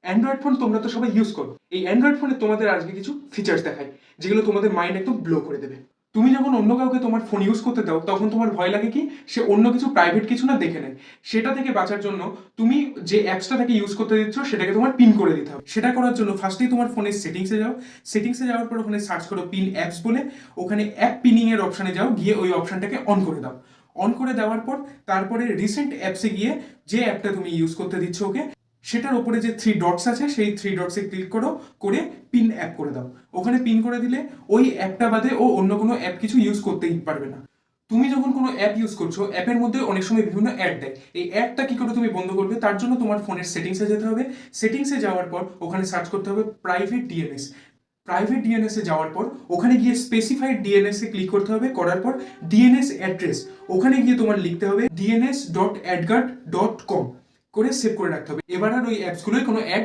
Android phone তোমরা তো সবাই ইউজ করো। এই অ্যান্ড্রয়েড ফোনে তোমাদের আজকে কিছু ফিচার্স দেখাই যেগুলো তোমাদের মাইন্ড একদম ব্লো করে দেবে। তুমি যখন অন্য কাউকে তোমার ফোন ইউজ করতে দাও তখন তোমার ভয় লাগে কি সে অন্য কিছু প্রাইভেট কিছু না দেখে নেয়। সেটা থেকে বাঁচার জন্য তুমি যে অ্যাপসটা থেকে ইউজ করতে দিচ্ছ সেটাকে তোমার পিন করে দিতে হবে। সেটা করার জন্য ফার্স্টেই তোমার ফোনের সেটিংসে যাও। সেটিংসে যাওয়ার পর ওখানে সার্চ করো পিন অ্যাপস বলে, ওখানে অ্যাপ পিনিং এর অপশনে যাও, গিয়ে ওই অপশনটাকে অন করে দাও। অন করে দেওয়ার পর তারপরে রিসেন্ট অ্যাপসে গিয়ে যে অ্যাপটা তুমি ইউজ করতে দিচ্ছ ওকে, সেটার উপরে যে থ্রি ডটস আছে সেই থ্রি ডটসে ক্লিক করো, করে পিন অ্যাপ করে দাও। ওখানে পিন করে দিলে ওই অ্যাপটা বাদে ও অন্য কোনো অ্যাপ কিছু ইউজ করতেই পারবে না। তুমি যখন কোনো অ্যাপ ইউজ করছো অ্যাপের মধ্যে অনেক সময় বিভিন্ন অ্যাড দেয়, এই অ্যাডটা কি করে তুমি বন্ধ করবে তার জন্য তোমার ফোনের সেটিংসে যেতে হবে। সেটিংসে যাওয়ার পর ওখানে সার্চ করতে হবে প্রাইভেট ডিএনএস। প্রাইভেট ডিএনএস এ যাওয়ার পর ওখানে গিয়ে স্পেসিফাইড ডিএনএস এ ক্লিক করতে হবে, করার পর ডিএনএস অ্যাড্রেস ওখানে গিয়ে তোমার লিখতে হবে dns.adgard.com করে সেভ করে রাখতে হবে। এবার আর ওই অ্যাপসগুলোয় কোনো অ্যাড